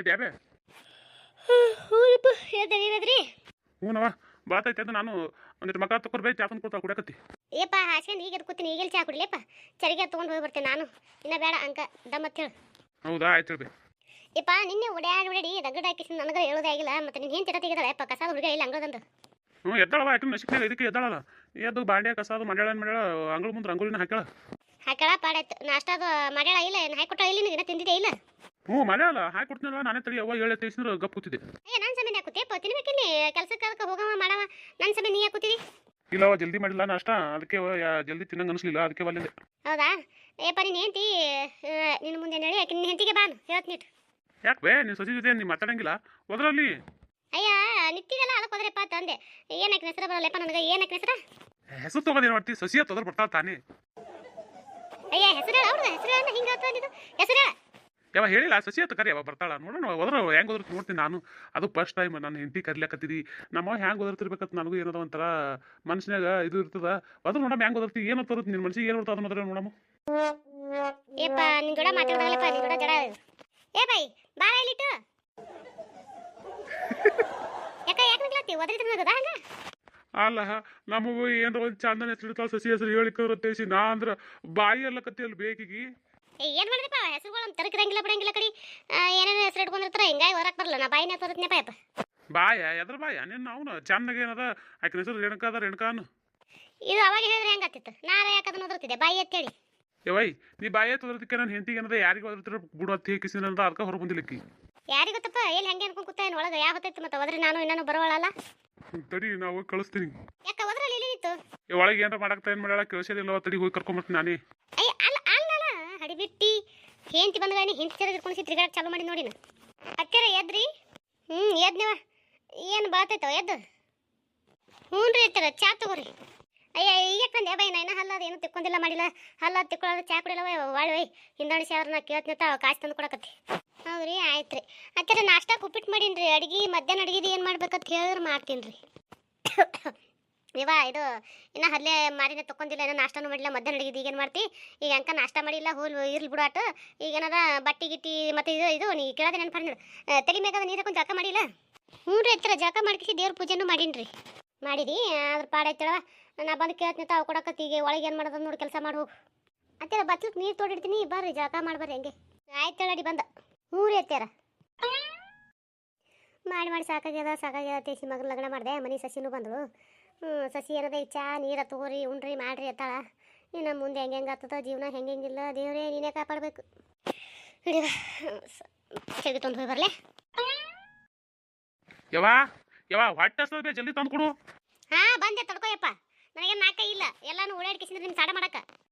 ಡ್ಯಾಬೆ ಹೂನಪ್ಪ ಹೇಳ್ದೆ ನೀವದ್ರಿ ಹ್ಞೂನವ ಬಾತೈತೆ ಅದು ನಾನು ಒಂದಿಟ್ಟು ಮಕ್ಕ ತಕೊರ್ಬೇ ಚಾ ತಂದು ಕೊಡ್ತಾ ಕುಡಿಯಕತ್ತಿ ಏಪ್ಪ ಹಾಸ್ಕೊಂಡು ಈಗ ಕೂತೀನಿ ಈಗೆಲ್ಲಿ ಚಾ ಕುಡಿಲೇಪ್ಪ ಚರಿಗೆ ತೊಗೊಂಡು ಹೋಗಿ ಬರ್ತೇನೆ ನಾನು ಇನ್ನ ಬೇಡ ಅಂಕ ದಮ್ಮತ್ ಹೇಳು ಹೌದಾ ಆಯ್ತು ಹೇಳ್ಬೇ ಏಪ್ಪ ನಿನ್ನೆ ಓಡಾಡಿ ರಗಡ ಹಾಕಿಸಿ ನನಗೆ ಹೇಳೋದೇ ಆಗಿಲ್ಲ ಮತ್ತೆ ನೀನು ಏನು ತೆಗಿದಾಳೆ ಅಪ್ಪ ಕಸ ಹುಡುಗ ಇಲ್ಲ ಅಂಗಳದಂದು ಹ್ಞೂ ಎದ್ದಾಳವ ಆಯ್ತು ನಶಿಕ್ನಾಗ ಇದಕ್ಕೆ ಎದ್ದಾಳಲ್ಲ ಎದ್ದು ಬಾಂಡೆ ಕಸ ಅದು ಮಾಡ್ಯಾಳ ಅಂಗಳ ಮುಂದೆ ರಂಗೋಲಿನ ಹಾಕ್ಯಾಳ ಹಾಕಳ ಪಾಡಾಯ್ತು ನಾಷ್ಟಾದು ಮಾಡ್ಯಾಳ ಇಲ್ಲ ಏನು ಹಾಕೊಟ್ಟ ಇಲ್ಲಿ ನಿನಗೆ ತಿಂದಿದ್ದೆ ಇಲ್ಲ ಹ್ಞೂ ಮಾಡ್ಯಾಳ ಹಾಕಿ ಕೊಡ್ತೀನಲ್ಲ ನಾನೇ ತಡಿ ಅವ್ವ ಹೇಳಿ ತಿಳಿಸಿದ್ರೆ ಗಪ್ ಕೂತಿದ್ದೆ ಏ ನನ್ನ ಸಮಯ ಹಾಕುತ್ತೇಪ್ಪ ತಿನ್ಬೇಕಿಲ್ಲಿ ಕೆಲ್ಸಕ್ಕೆ ಅದಕ್ಕೆ ಹೋಗವ ಮಾಡವ ನನ್ನ ಸಮಯ ನೀ ಹಾಕುತ್ತೀವಿ ಇಲ್ಲವ ಜಲ್ದಿ ಮಾಡಿಲ್ಲ ನಾಷ್ಟ ಅದಕ್ಕೆ ಜಲ್ದಿ ತಿನ್ನಂಗೆ ಅನಿಸ್ಲಿಲ್ಲ ಅದಕ್ಕೆ ಬಲ್ಲಿದೆ ಹೌದಾ ಏಪ್ಪ ನೀನು ಹೆಂಡ್ತಿ ನಿನ್ನ ಮುಂದೆ ಹೇಳಿ ಯಾಕೆ ನಿನ್ನ ಹೆಂಡತಿಗೆ ಬಾನು ಹೇಳ್ತೀನಿ ಯಾಕೆ ಬೇ ನೀನು ಸೊಸಿ ಜೊತೆ ನೀನು ಮಾತಾಡಂಗಿಲ್ಲ ಹೋದ್ರಲ್ಲಿ ಅಯ್ಯ ನಿತ್ತಿಗೆಲ್ಲ ಅದಕ್ಕೆ ಹೋದ್ರಪ್ಪ ತಂದೆ ಏನಕ್ಕೆ ಹೆಸರು ಬರಲ್ಲಪ್ಪ ನನಗೆ ಏನಕ್ಕೆ ಹೆಸರು ಹೆಸರು ತೊಗೊಂಡೇನು ಮಾಡ್ತಿ ಸೊಸಿಯ ತೊದ್ರ ಬರ್ತಾಳ ತಾನೇ ಅಯ್ಯ ಹೆಸರು ಅವ್ರದ್ದು ಹೆಸರು ಹಿಂಗೆ ಹೇಳ್ತಿದ್ದು ಹೆಸರು ಯಾವ ಹೇಳಿಲ್ಲ ಸಸಿ ಅಂತ ಕರಿ ಯಾವ ಬರ್ತಾಳ ನೋಡೋಣ ಹೋದ್ರ ಹೆಂಗೆ ಹೋದ್ರತ್ ನೋಡ್ತೀನಿ ನಾನು ಅದು ಫಸ್ಟ್ ಟೈಮ್ ನಾನು ಹೆಂಡತಿ ಕರಿಲಾಕತ್ತಿದ್ದಿ ನಮ್ಮ ಹೆಂಗೆ ಓದಿರ್ತಿರ್ಬೇಕಂತ ನನಗೂ ಏನದ ಒಂಥರ ಮನ್ಸಿನಾಗ ಇದು ಇರ್ತದ ಅದ್ರ ನೋಡಮ್ಮ ಹೆಂಗೆ ಓದಿರ್ತಿ ಏನು ತರುತ್ತೆ ನಿನ್ನ ಮನ್ಸಿಗೆ ಏನು ಬರ್ತದ ಅನ್ನೋದ್ರ ನೋಡಮ್ಮ ಏಪ್ಪ ನಿನ್ ಕೂಡ ಮಾತಾಡೋದಲ್ಲಪ್ಪ ನಿನ್ ಕೂಡ ಜಡ ಏ ಬೈ ಬಾರ ಇಲ್ಲಿಟ್ಟು ಯಾಕೆ ನಿಗ್ಲತ್ತಿ ಒದರಿದ್ರೆ ನಗದ ಹಂಗ ಅಲ್ಲ ನಮಗೂ ಏನಾರ ಒಂದು ಚಂದನ ಹೆಸರು ಇಡ್ತಾಳ ಸಸಿ ಹೆಸರು ಹೇಳಿಕರತ್ತೇಸಿ ನಾ ಅಂದ್ರೆ ಬಾಯಿ ಎಲ್ಲ ಕತ್ತಿಯಲ್ಲಿ ಬೇಕಿಗಿ ಏನು ಮಾಡಿದಪ್ಪ ಹೆಸರುಗಳು ತರಕಿರಂಗಿಲ್ಲ ಬಿಡಂಗಿಲ್ಲ ಕಡಿ ಏನೇನು ಹೆಸರು ಇಟ್ಕೊಂಡಿರ್ತಾರ ಹಿಂಗಾಗಿ ಹೊರಕ್ಕೆ ಬರಲ್ಲ ನಾ ಬಾಯಿನ ತೋರತ್ನೆಪ್ಪ ಯಪ್ಪ ಬಾಯ ಎದ್ರ ಬಾಯ ನಿನ್ನ ಅವನು ಚಂದಾಗ ಏನದ ಆಕಿನ ಹೆಸರು ರೇಣುಕಾನು ಇದು ಅವಾಗ ಹೇಳಿದ್ರೆ ಹೆಂಗಾತಿತ್ತು ನಾಳೆ ಯಾಕೆ ಅದನ್ನ ಓದಿರ್ತಿದ್ದೆ ಬಾಯಿ ಅಂತೇಳಿ ವೈ ನೀ ಬಾಯ ತೋದಕ್ಕೆ ನಾನು ಹೆಂಡತಿಗೆ ಏನದ ಯಾರಿಗೆ ಓದಿರ್ತಿರ ಬಿಡು ಅಂತ ಹೇಕಿಸಿನಂದ ಅದಕ್ಕೆ ಹೊರ ಬಂದಿಲ್ಲಕ್ಕಿ ಯಾರಿಗೆ ಗೊತ್ತಪ್ಪ ಎಲ್ಲಿ ಹೆಂಗೆ ಅನ್ಕೊಂಡು ಕೂತ ಏನು ಒಳಗೆ ಯಾವ ಹೊತ್ತೈತಿ ಮತ್ತೆ ಹೋದ್ರೆ ನಾನು ಇನ್ನೂ ಬರೋಳಲ್ಲ ತಡಿ ನಾವು ಕಳಿಸ್ತೀನಿ ಯಾಕೆ ಹೋದ್ರಲ್ಲಿ ಇಲ್ಲಿ ನಿಂತು ಒಳಗೆ ಏನಾರ ಮಾಡಾಕ್ತಾ ಏನು ಮಾಡ್ಯಾಳ ಕೇಳಿಸೋದಿಲ್ಲ ತಡಿ ಹೋಗಿ ಕರ್ಕೊಂಬರ್ತೀನಿ ನಾನೇ ಅಯ್ಯ ಅಲ್ಲ ಹಡಿಬಿಟ್ಟಿ ಹೆಂಡತಿ ಬಂದ್ಗಾನಿ ಹೆಂಡತಿ ಚರ ಇಟ್ಕೊಂಡು ತಿರುಗಾಡಕ್ಕೆ ಚಾಲು ಮಾಡಿ ನೋಡಿನ ಅತ್ತೆರ ಎದ್ರಿ ಎದ್ನವ ಏನು ಬಾತೈತವ ಎದ್ದು ಹ್ಞೂ ರೀ ಅತ್ತೆರ ಚಾ ತಗೋರಿ ಅಯ್ಯ ಈಗ ತಂದೆ ಬೈ ನಾ ಹಲ್ಲ ಅದೇನು ತಿಕ್ಕೊಂಡಿಲ್ಲ ಮಾಡಿಲ್ಲ ಹಲ್ಲ ತಿಕ್ಕೊಳ್ಳೋದು ಚಾ ಕುಡಿಯಲ್ಲ ಒಳ್ಳೆ ಹಿಂದಣಿಸಿ ಅವ್ರನ್ನ ಕೇಳ್ತಿನತ್ತ ಕಾಸು ತಂದು ಕೊಡಕತ್ತಿ ಹೌದ್ರಿ ಆಯ್ತು ರೀ ಅತ್ತೆರ ನಾಷ್ಟಾಕ್ಕೆ ಉಪ್ಪಿಟ್ಟು ಮಾಡೀನಿ ರೀ ಅಡ್ಗೆ ಮಧ್ಯಾಹ್ನ ಅಡ್ಗಿದು ಏನು ಮಾಡ್ಬೇಕಂತ ಹೇಳಿದ್ರೆ ಮಾಡ್ತೀನಿ ರೀ ಇವ ಇದು ಇನ್ನು ಅಲ್ಲೇ ಮಾರಿನ ತೊಗೊಂಡಿಲ್ಲ ಏನೋ ನಾಷ್ಟಾನು ಮಾಡಿಲ್ಲ ಮಧ್ಯಾಹ್ನ ಅಡಿಗೆ ಈಗೇನು ಮಾಡ್ತಿ ಈಗ ಅಂಕ ನಾಷ್ಟ ಮಾಡಿಲ್ಲ ಹೋಲ್ ಇರ್ಲಿ ಬಿಡಾಟ ಈಗ ಏನದ ಬಟ್ಟಿ ಗಿಟ್ಟಿ ಮತ್ತು ಇದು ನೀ ಕೇಳೋದೇ ನೆನಪು ನೋಡಿ ತಲೆ ಮ್ಯಾಗದ ನೀರು ಹಾಕೊಂಡು ಜಳಕ ಮಾಡಿಲ್ಲ ಹ್ಞೂ ರೀ ಹತ್ತಿರ ಜಳಕ ಮಾಡ್ಕಿಸಿ ದೇವ್ರ ಪೂಜೆನೂ ಮಾಡೀನಿ ರೀ ಮಾಡಿರಿ ಅದ್ರ ಪಾಡಾಯ್ತಳ ನಾ ಬಂದು ಕೇಳ್ತೀನಿ ತಾವು ಕೊಡಕತ್ತಿ ಈಗ ಒಳಗೆ ಏನು ಮಾಡೋದು ನೋಡಿ ಕೆಲಸ ಮಾಡಿ ಹೋಗು ಅತ್ತೆರ ಬಚ್ಚಲಿಕ್ಕೆ ನೀರು ತೋಡಿಡ್ತೀನಿ ಬರ್ರಿ ಜಳಕ ಮಾಡ್ಬರ್ರಿ ಹೆಂಗೆ ಆಯ್ತು ಅಡಿ ಬಂದ ಹ್ಞೂ ರೀ ಅತ್ತೆರ ಮಾಡಿ ಸಾಕಾಗ್ಯದ ತೇಸಿ ಮಗನ ಲಗ್ನ ಮಾಡಿದೆ ಮನೆ ಸಸಿನೂ ಬಂದಳು ಸಸಿ ಏನದ ಚಾ ನೀರು ತಗೋರಿ ಉಣ್ರಿ ಮಾಡ್ರಿ ಅತ್ತಾಳ ಇನ್ನು ಮುಂದೆ ಹೆಂಗೆ ಆಗ್ತದ ಜೀವನ ಹೆಂಗಿಲ್ಲ ದೇವ್ರೇ ನೀನೇ ಕಾಪಾಡಬೇಕು ಹಿಡಿವ ಚೆಗಿ ತೊಂದು ಹೋಗಿ ಬರಲೇ ಯವಾ ಹೊಟ್ಟೆ ಜಲ್ದಿ ತಂದು ಕೊಡು ಹಾಂ ಬಂದೆ ತಡ್ಕೋಯಪ್ಪ ನನಗೆ ನಾಲ್ಕ ಇಲ್ಲ ಎಲ್ಲಾನು ಓಡಾಡ್ಕಿಸಿದ್ರೆ ನಿಮ್ಗೆ ಸಾಡ ಮಾಡಕ್ಕ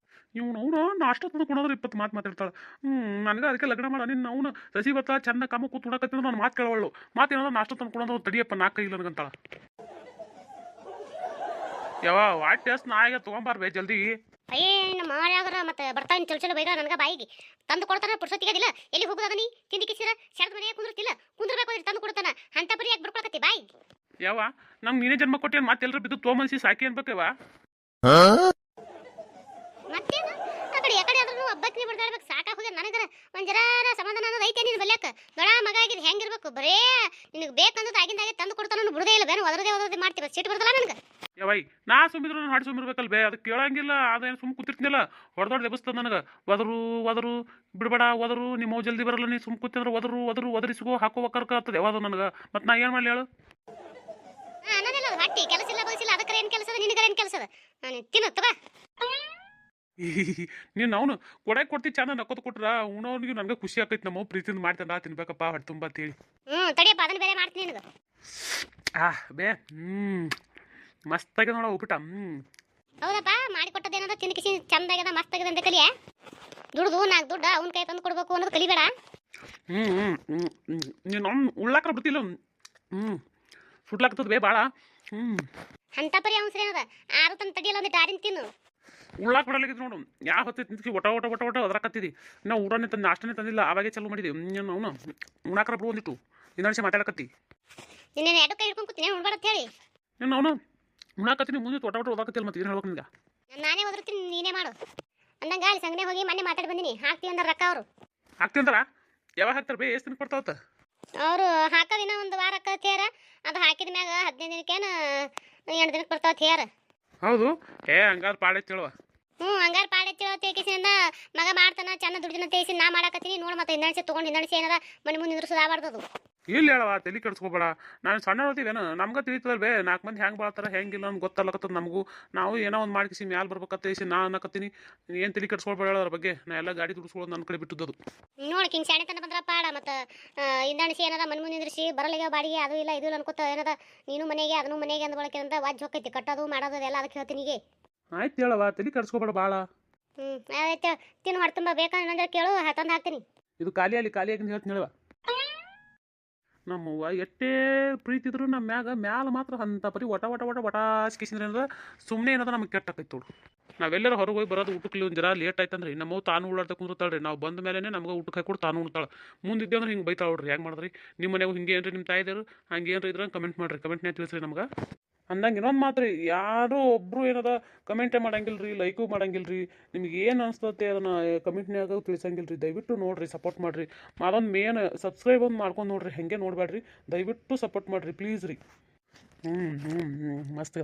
ಇವನು ನಾಷ್ಟ ತಂದು ಕೊಡೋದ್ರೆ 20 ಮಾತು ಮಾತಾಡ್ತಾಳೆ ನನಗೆ ಅದಕ್ಕೆ ಲಗ್ನ ಮಾಡ ನಿನ್ನ ಅವನು ಸಸಿ ಬತ್ತ ಚಂದ ಕಮ್ಮ ಕೂತ್ ಉಡಕತ್ತಿದ್ರು ನಾನು ಮಾತು ಕೇಳವಳು ಮಾತೇನೋ ನಾಷ್ಟ ತಂದು ಕೊಡೋದು ತಡಿಯಪ್ಪ ನಾಲ್ಕ ಇಲ್ಲ ನನಗಂತಾಳ ಹೊಟ್ಟೆ ನಾಯಿಗೆ ತೊಗೊಂಬಾರ್ಬೇ ಜಲ್ದಿ ಅಯ್ಯೇ ನಮ್ಮ ಮಾರ್ಯಾಗರ ಮತ್ತೆ ಬರ್ತಾನೆ ಚಲೋ ಬೈಗ ನನಗೆ ಬಾಯಿಗೆ ತಂದು ಕೊಡ್ತಾನೆ ಪುರ್ಸೊತ್ತಿಗದಿಲ್ಲ ಎಲ್ಲಿ ಹೋಗೋದ ನೀ ತಿಂಡಿ ಕಿಸಿರ ಶರ್ದ ಮನೆಯಾಗ ಕುಂದಿರ್ತಿಲ್ಲ ಕುಂದ್ರಬೇಕು ತಂದು ಕೊಡ್ತಾನ ಅಂತ ಬರೀ ಯಾಕೆ ಬರ್ಕೊಳಕತ್ತಿ ಬಾಯಿ ನಮ್ಗೆ ನೀನೇ ಜನ್ಮ ಕೊಟ್ಟೇನು ಮತ್ತೆ ಎಲ್ಲರೂ ಬಿದ್ದು ತೋಮನ್ಸಿ ಸಾಕಿ ಅನ್ಬೇಕವ ಮತ್ತೇನು ಆ ಕಡೆ ಆದ್ರೂ ಹಬ್ಬಕ್ಕೆ ಬಿಡ್ದಾಡ್ಬೇಕು ಸಾಕಾಗ ಹೋಗ್ಯ ನನಗರ ಒಂದು ಜರ ಸಮಾಧಾನ ಅನ್ನೋದು ಐತೆ ನೀನು ಬಲ್ಯಾಕ ದೊಡ್ಡ ಮಗ ಆಗಿದ್ದು ಹೆಂಗಿರ್ಬೇಕು ಬರೇ ನಿನಗೆ ಬೇಕಂದ್ರೆ ಆಗಿಂದಾಗೆ ತಂದು ಕೊಡ್ತಾನು ಬಿಡದೇ ಇಲ್ಲ ಬೇರೆ ಒದರದೇ ಮಾಡ್ತೀವಿ ಸಿಟ್ಟು ಬರ್ತಲ್ಲ ನನಗೆ ನಾ ಸುಮ್ಮಿದ್ರು ನಾನು ಹಾಡು ಸುಮ್ಮಿರ್ಬೇಕಲ್ ಬೇ ಅದಕ್ಕೆ ಕೇಳಂಗಿಲ್ಲ ಅದೇನು ಸುಮ್ ಕೂತಿರ್ತೀನಿಲ್ಲ ಹೊಡೆದೊಡ್ದು ಎಬ್ಸ್ತದ ನನಗೆ ಒದರು ಬಿಡಬೇಡ ಒದರು ನಿಮ್ಮ ಜಲ್ದಿ ಬರಲ್ಲ ನೀ ಸುಮ್ ಕೂತಿದ್ರೆ ಒದರಿಸಿಗೋ ಹಾಕೋ ಕರ್ಕತ್ತದ ಯಾವುದು ನನಗೆ ಮತ್ತೆ ನಾ ಏನು ಮಾಡಲಿ ಹೇಳು ಅನ್ನೋದಿಲ್ಲ ಅದು ಹೊಟ್ಟಿ ಕೆಲಸ ಇಲ್ಲ ಬಯಸಿಲ್ಲ ಅದಕ್ಕೆ ಏನು ಕೆಲಸದ ನಿನಗರ ಏನು ಕೆಲಸದ ನಾನು ತಿನ್ನು ತಗ ನೀನು ಅವನು ಕೊಡಕ್ಕೆ ಕೊಡ್ತಿ ಚಂದ ನಕ್ಕೋದು ಕೊಟ್ರ ಉಣೋನಿಗೆ ನನಗೆ ಖುಷಿ ಆಕೈತಿ ನಮ್ಮ ಪ್ರೀತಿಯಿಂದ ಮಾಡ್ತಾನೆ ತಿನ್ಬೇಕಪ್ಪ ಹೊಟ್ಟೆ ತುಂಬ ಅಂತೇಳಿ ತಡಿಯಪ್ಪ ಅದನ್ನ ಬೇರೆ ಮಾಡ್ತೀನಿ ನಿನಗೆ ಬೇ ಮಸ್ತಾಗಿದೆ ನೋಡ ಉಪ್ಪಿಟ ಹೌದಪ್ಪ ಮಾಡಿಕೊಟ್ಟದೇನದ ತಿನ್ಕಿಸಿ ಚಂದಾಗ್ಯದ ಮಸ್ತಾಗಿದೆ ಅಂತ ಕಲಿಯ ದುಡ್ದು ನಾಲ್ಕು ದುಡ್ಡು ಅವ್ನ ಕೈ ತಂದು ಕೊಡ್ಬೇಕು ಅನ್ನೋದು ಕಲಿಬೇಡ ನೀನು ಉಳ್ಳಾಕ್ರ ಬಿಡ್ತಿಲ್ಲ ಸುಡ್ಲಾಕ್ತದ ಬೇ ಭಾಳ ಅಂತ ಪರಿ ಅವನ ಏನದ ಆರು ತಂದು ತಡಿಯಲ್ಲ ಒಂದಿಟ್ಟು ಆರಿನ ತಿನ್ನು ಉಳ್ಳಾಕ್ ಬಿಡಲಿಕ್ಕೆ ನೋಡು ಯಾವ ಹೊತ್ತೆ ತಿಂತಿ ಒಟ ಅದ್ರಾಕತ್ತಿದಿ ನಾವು ಊಟನೇ ತಂದು ನಾಷ್ಟನೇ ತಂದಿಲ್ಲ ಆವಾಗೇ ಚಾಲು ಮಾಡಿದ್ದೀವಿ ನೀನು ಅವನು ಉಣ್ಣಾಕ್ರ ಬಿಡು ಒಂದಿಟ್ಟು ಇನ್ನೊಂದು ಮಾತಾಡಕತ್ತಿ ನಿನ್ನೆ ಎರಡು ಕೈ ಹಿಡ್ಕೊಂಡು ಕೂತೀನಿ ಉಣ್ಬಾರತ್ ಹೇಳಿ ನೀನು ಅವನು ಉಣ್ಣಾಕತ್ತೀನಿ ಮುಂದೆ ಓದಾಕತ್ತಿಲ್ಲ ಮತ್ತೆ ಏನು ಹೇಳ್ಬೇಕು ನಿಮ್ಗೆ ನಾನೇ ಓದಿರ್ತೀನಿ ನೀನೇ ಮಾಡು ಅಂದಂಗ ಅಲ್ಲಿ ಸಂಗನೆ ಹೋಗಿ ಮೊನ್ನೆ ಮಾತಾಡಿ ಬಂದಿನಿ ಹಾಕ್ತೀವಿ ಅಂದ್ರೆ ರೊಕ್ಕ ಅವರು ಹಾಕ್ತೀನಿ ಅಂತಾರ ಯಾವಾಗ ಹಾಕ್ತಾರೆ ಬೇ ಎಷ್ಟು ದಿನ ಕೊಡ್ತಾವತ್ತ ಅವರು ಹಾಕೋದಿನ ಒಂದು ವಾರ ಆಕತ್ಯಾರ ಅದು ಹಾಕಿದ ಮ್ಯಾಗ 15 ದಿನಕ್ಕೇನು 8 ದಿನಕ್ಕೆ ಬರ್ತಾವ ಥೇರ. ಹೌದು. ಹಂಗಾದ್ರೆ ಪಾಡೆ ಹೇಳುವ. ಹಂಗಾರೆ ಪಾಡೆ ತೇಕಿಸಿನಿಂದ ಮಗ ಮಾಡ್ತಾನ ಚೆನ್ನ ದುಡ್ಡಿನ ತೇಸಿ ನಾ ಮಾಡಾಕತ್ತೀನಿ ನೋಡು. ಮತ್ತೆ ಹಿಂದಣಿಸಿ ತೊಗೊಂಡು ಹಿಂದಣಿಸಿ ಏನಾರ ಮನೆ ಮುಂದೆ ನಿಂದ್ರಿಸೋದು ಆಗ್ಬಾರ್ದು. ಇಲ್ಲಿ ಹೇಳವ ತಲೆ ಕೆಡ್ಸ್ಕೊಬೇಡ. ನಾನು ಸಣ್ಣ ಓದ್ತೀವೇನು ನಮ್ಗೆ ತಿಳಿತದಲ್ ಬೇ 4 ಮಂದಿ ಹೆಂಗೆ ಬಾಳ್ತಾರ ಹೆಂಗಿಲ್ಲ ನಮ್ಗೆ ಗೊತ್ತಲ್ಲಕತ್ತದ ನಮಗೂ. ನಾವು ಏನೋ ಒಂದು ಮಾಡ್ಕಿಸಿ ಮ್ಯಾಲೆ ಬರ್ಬೇಕತ್ತೇಸಿ ನಾ ಅನ್ನಕತ್ತೀನಿ. ಏನು ತಲೆ ಕೆಡ್ಸ್ಕೊಳ್ಬೇಡ ಅದ್ರ ಬಗ್ಗೆ. ನಾ ಎಲ್ಲ ಗಾಡಿ ದುಡ್ಸ್ಕೊಳ್ಳೋದು ನನ್ನ ಕಡೆ ಬಿಟ್ಟದ್ದು. ನೋಡಿ ಹಿಂಗೆ ಶಾಣೆ ತನ ಬಂದ್ರ ಪಾಡ. ಮತ್ತು ಹಿಂದಣಿಸಿ ಏನಾರ ಮನೆ ಮುಂದೆ ನಿಂದ್ರಿಸಿ ಬರಲಿಗೆ ಬಾಡಿಗೆ ಅದು ಇಲ್ಲ ಇದು ಇಲ್ಲ ಅನ್ಕೋತ ಏನದ ನೀನು ಮನೆಗೆ ಅದನ್ನು ಮನೆಗೆ ಅಂದ ಬಳಕೆ ಅಂತ ವಾಜ್ ಹೋಗೈತಿ ಕಟ್ಟೋದು ಮಾಡೋದು ಎಲ್ಲ ಅದಕ್ಕೆ ಹೇಳ್ತೀನಿ ಈಗ. ಆಯ್ತು ಹೇಳವ ತಲೆ ಕೆಡ್ಸ್ಕೊಬೇಡ ಭಾಳ. ಆಯ್ತು ತಿನ್ನು ಹೊಡ್ತುಂಬ ಬೇಕಂದ್ರೆ ಕೇಳು ತಂದು ಹಾಕ್ತೀನಿ. ಇದು ಖಾಲಿಯಾಗಿ ಹೇಳ್ತೀನಿ ಹೇಳುವ. ನಮ್ಮವ್ವ ಎಷ್ಟೇ ಪ್ರೀತಿ ಇದ್ರು ನಮ್ಮ ಮ್ಯಾಲ ಮಾತ್ರ ಅಂತ ಪರಿ ಒಟ ಸಿಕ್ಕಿಸಿದ್ರೆ ಸುಮ್ಮನೆ ಏನದ ನಮಗೆ ಕೆಟ್ಟಾಕೈತೆ ನೋಡು. ನಾವೆಲ್ಲರ ಹೊರಗೆ ಹೋಗಿ ಬರೋದು ಊಟಕ್ಕೆ ಒಂದು ಜರ ಲೇಟ್ ಆಯ್ತಂದ್ರೆ ನಮ್ಮವು ತಾನು ಉಳ್ಳಾಡ್ತಾ ಕುಂದಿರ್ತಾಳ್ರಿ. ನಾವು ಬಂದ ಮೇಲೆ ನಮ್ಗೆ ಊಟಕ್ಕೆ ಹಾಕಿ ತಂದು ಉಣ್ತಾಳೆ. ಮುಂದಿದ್ದೆ ಅಂದ್ರೆ ಹಿಂಗೆ ಬೈತಾಳೆ ನೋಡ್ರಿ. ಹೆಂಗೆ ಮಾಡಿದ್ರಿ ನಿಮ್ಮ ಮನೆಗೂ ಹಿಂಗೆ ಏನ್ರಿ ನಿಮ್ಮ ತಾಯಿದೇರು ಹಂಗೆ ಏನ್ರಿ ಇದ್ರೆ ಕಮೆಂಟ್ ಮಾಡಿರಿ. ಕಮೆಂಟ್ನೇ ತಿಳಿಸ್ರಿ ನಮ್ಗೆ. ಅಂದಂಗೆ ಇನ್ನೊಂದು ಮಾತ್ರ ರೀ, ಯಾರೂ ಒಬ್ಬರು ಏನದ ಕಮೆಂಟೇ ಮಾಡಂಗಿಲ್ಲ ರೀ, ಲೈಕು ಮಾಡಂಗಿಲ್ಲ ರೀ. ನಿಮ್ಗೆ ಏನು ಅನಿಸ್ತತೆ ಅದನ್ನು ಕಮೆಂಟ್ನಾಗ ತಿಳಿಸಂಗಿಲ್ಲ ರೀ. ದಯವಿಟ್ಟು ನೋಡಿರಿ, ಸಪೋರ್ಟ್ ಮಾಡಿರಿ. ಅದೊಂದು ಮೇನ್ ಸಬ್ಸ್ಕ್ರೈಬ್ ಒಂದು ಮಾಡ್ಕೊಂಡು ನೋಡಿರಿ. ಹಾಗೆ ನೋಡಬೇಡ್ರಿ, ದಯವಿಟ್ಟು ಸಪೋರ್ಟ್ ಮಾಡಿರಿ ಪ್ಲೀಸ್ ರೀ. ಮಸ್ತ್